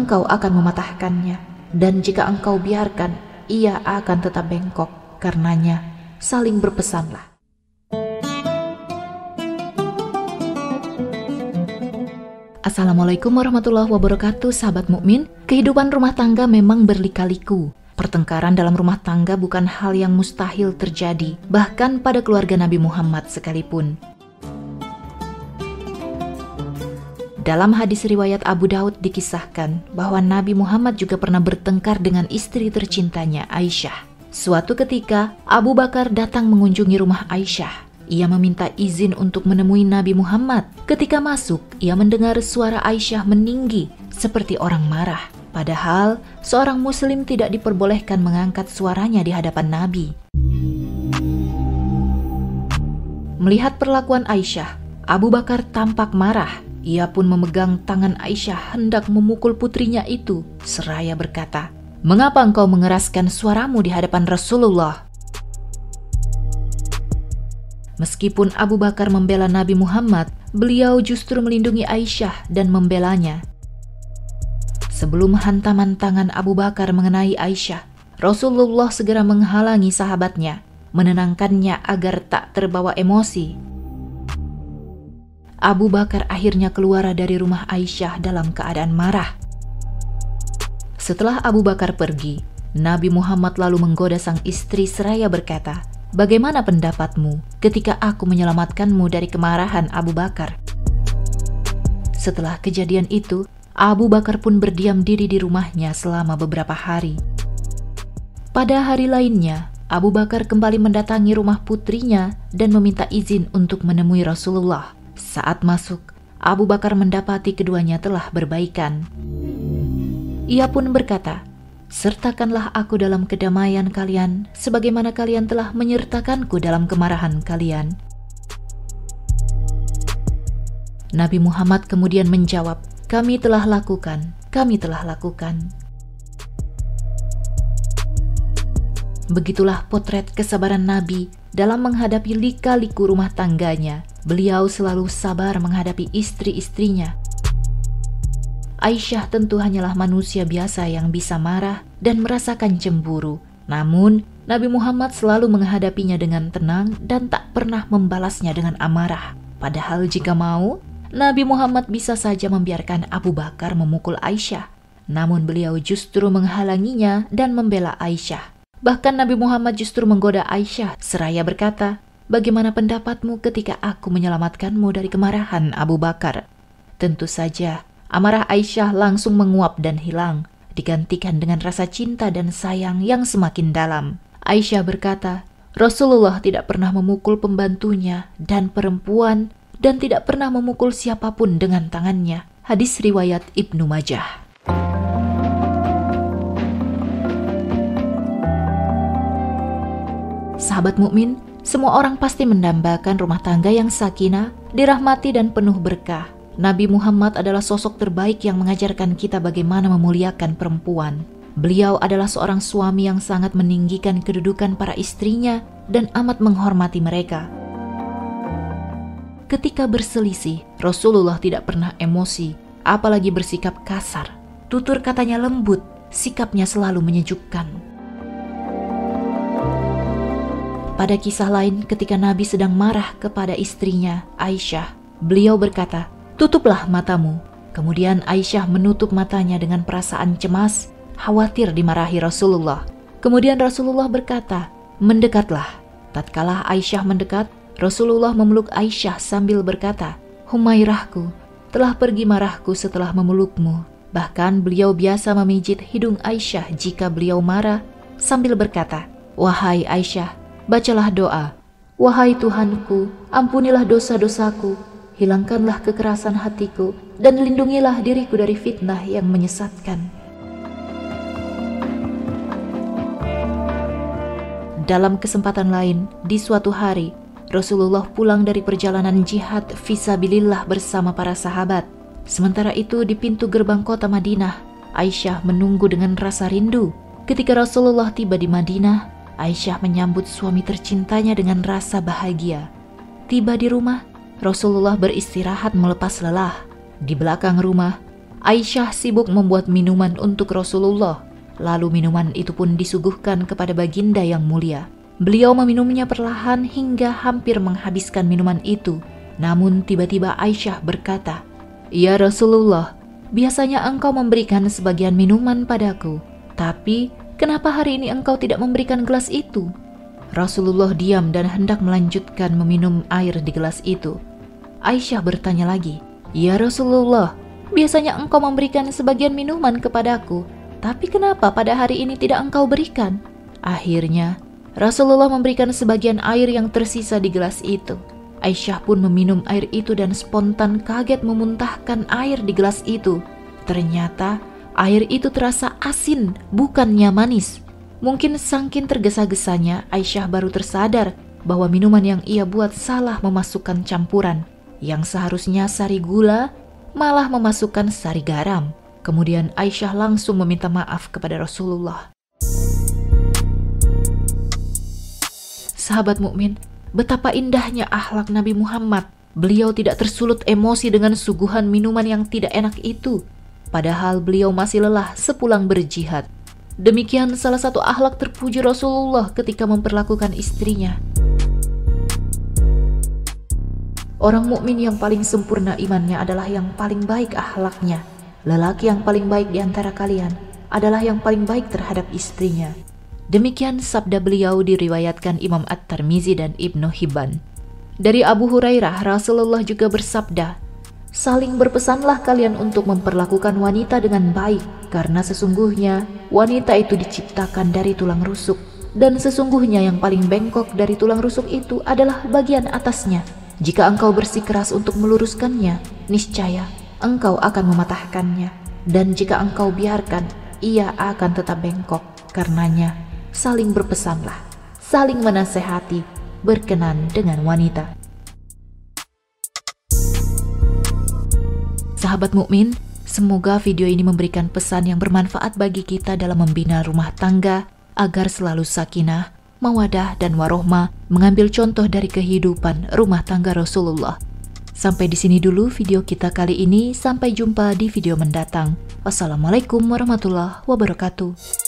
engkau akan mematahkannya, dan jika engkau biarkan, ia akan tetap bengkok. Karenanya, saling berpesanlah. Assalamualaikum warahmatullahi wabarakatuh, sahabat mukmin. Kehidupan rumah tangga memang berlika-liku. Pertengkaran dalam rumah tangga bukan hal yang mustahil terjadi, bahkan pada keluarga Nabi Muhammad sekalipun. Dalam hadis riwayat Abu Daud dikisahkan bahwa Nabi Muhammad juga pernah bertengkar dengan istri tercintanya, Aisyah. Suatu ketika, Abu Bakar datang mengunjungi rumah Aisyah. Ia meminta izin untuk menemui Nabi Muhammad. Ketika masuk, ia mendengar suara Aisyah meninggi seperti orang marah. Padahal, seorang muslim tidak diperbolehkan mengangkat suaranya di hadapan Nabi. Melihat perlakuan Aisyah, Abu Bakar tampak marah. Ia pun memegang tangan Aisyah hendak memukul putrinya itu, seraya berkata, "Mengapa engkau mengeraskan suaramu di hadapan Rasulullah?" Meskipun Abu Bakar membela Nabi Muhammad, beliau justru melindungi Aisyah dan membelanya. Sebelum hantaman tangan Abu Bakar mengenai Aisyah, Rasulullah segera menghalangi sahabatnya, menenangkannya agar tak terbawa emosi. Abu Bakar akhirnya keluar dari rumah Aisyah dalam keadaan marah. Setelah Abu Bakar pergi, Nabi Muhammad lalu menggoda sang istri seraya berkata, "Bagaimana pendapatmu ketika aku menyelamatkanmu dari kemarahan Abu Bakar?" Setelah kejadian itu, Abu Bakar pun berdiam diri di rumahnya selama beberapa hari. Pada hari lainnya, Abu Bakar kembali mendatangi rumah putrinya dan meminta izin untuk menemui Rasulullah. Saat masuk, Abu Bakar mendapati keduanya telah berbaikan. Ia pun berkata, "Sertakanlah aku dalam kedamaian kalian, sebagaimana kalian telah menyertakanku dalam kemarahan kalian." Nabi Muhammad kemudian menjawab, kami telah lakukan. Begitulah potret kesabaran Nabi dalam menghadapi lika-liku rumah tangganya. Beliau selalu sabar menghadapi istri-istrinya. Aisyah tentu hanyalah manusia biasa yang bisa marah dan merasakan cemburu. Namun, Nabi Muhammad selalu menghadapinya dengan tenang dan tak pernah membalasnya dengan amarah. Padahal jika mau, Nabi Muhammad bisa saja membiarkan Abu Bakar memukul Aisyah. Namun beliau justru menghalanginya dan membela Aisyah. Bahkan Nabi Muhammad justru menggoda Aisyah seraya berkata, "Bagaimana pendapatmu ketika aku menyelamatkanmu dari kemarahan Abu Bakar?" Tentu saja, amarah Aisyah langsung menguap dan hilang, digantikan dengan rasa cinta dan sayang yang semakin dalam. Aisyah berkata, "Rasulullah tidak pernah memukul pembantunya dan perempuan dan tidak pernah memukul siapapun dengan tangannya." Hadis riwayat Ibnu Majah. Sahabat mukmin, semua orang pasti mendambakan rumah tangga yang sakinah, dirahmati dan penuh berkah. Nabi Muhammad adalah sosok terbaik yang mengajarkan kita bagaimana memuliakan perempuan. Beliau adalah seorang suami yang sangat meninggikan kedudukan para istrinya dan amat menghormati mereka. Ketika berselisih, Rasulullah tidak pernah emosi, apalagi bersikap kasar. Tutur katanya lembut, sikapnya selalu menyejukkan. Pada kisah lain, ketika Nabi sedang marah kepada istrinya, Aisyah, beliau berkata, "Tutuplah matamu." Kemudian Aisyah menutup matanya dengan perasaan cemas, khawatir dimarahi Rasulullah. Kemudian Rasulullah berkata, "Mendekatlah." Tatkala Aisyah mendekat, Rasulullah memeluk Aisyah sambil berkata, "Humairahku, telah pergi marahku setelah memelukmu." Bahkan beliau biasa memijit hidung Aisyah jika beliau marah sambil berkata, "Wahai Aisyah, bacalah doa. Wahai Tuhanku, ampunilah dosa-dosaku, hilangkanlah kekerasan hatiku, dan lindungilah diriku dari fitnah yang menyesatkan." Dalam kesempatan lain, di suatu hari, Rasulullah pulang dari perjalanan jihad fisabilillah bersama para sahabat. Sementara itu di pintu gerbang kota Madinah, Aisyah menunggu dengan rasa rindu. Ketika Rasulullah tiba di Madinah, Aisyah menyambut suami tercintanya dengan rasa bahagia. Tiba di rumah, Rasulullah beristirahat melepas lelah. Di belakang rumah, Aisyah sibuk membuat minuman untuk Rasulullah. Lalu minuman itu pun disuguhkan kepada baginda yang mulia. Beliau meminumnya perlahan hingga hampir menghabiskan minuman itu. Namun tiba-tiba Aisyah berkata, "Ya Rasulullah, biasanya engkau memberikan sebagian minuman padaku. Tapi kenapa hari ini engkau tidak memberikan gelas itu?" Rasulullah diam dan hendak melanjutkan meminum air di gelas itu. Aisyah bertanya lagi, "Ya Rasulullah, biasanya engkau memberikan sebagian minuman kepadaku, tapi kenapa pada hari ini tidak engkau berikan?" Akhirnya, Rasulullah memberikan sebagian air yang tersisa di gelas itu. Aisyah pun meminum air itu dan spontan kaget memuntahkan air di gelas itu. Ternyata, air itu terasa asin, bukannya manis. Mungkin saking tergesa-gesanya, Aisyah baru tersadar bahwa minuman yang ia buat salah memasukkan campuran. Yang seharusnya sari gula, malah memasukkan sari garam. Kemudian Aisyah langsung meminta maaf kepada Rasulullah. Sahabat mukmin, betapa indahnya akhlak Nabi Muhammad. Beliau tidak tersulut emosi dengan suguhan minuman yang tidak enak itu. Padahal beliau masih lelah sepulang berjihad. Demikian salah satu akhlak terpuji Rasulullah ketika memperlakukan istrinya. Orang mukmin yang paling sempurna imannya adalah yang paling baik akhlaknya. Lelaki yang paling baik di antara kalian adalah yang paling baik terhadap istrinya. Demikian sabda beliau diriwayatkan Imam At-Tirmizi dan Ibnu Hibban. Dari Abu Hurairah, Rasulullah juga bersabda, "Saling berpesanlah kalian untuk memperlakukan wanita dengan baik, karena sesungguhnya wanita itu diciptakan dari tulang rusuk, dan sesungguhnya yang paling bengkok dari tulang rusuk itu adalah bagian atasnya. Jika engkau bersikeras untuk meluruskannya, niscaya engkau akan mematahkannya. Dan jika engkau biarkan, ia akan tetap bengkok. Karenanya, saling berpesanlah, saling menasehati, berkenan dengan wanita." Sahabat mukmin, semoga video ini memberikan pesan yang bermanfaat bagi kita dalam membina rumah tangga agar selalu sakinah, mawadah dan warohmah, mengambil contoh dari kehidupan rumah tangga Rasulullah. Sampai di sini dulu video kita kali ini, sampai jumpa di video mendatang. Wassalamualaikum warahmatullahi wabarakatuh.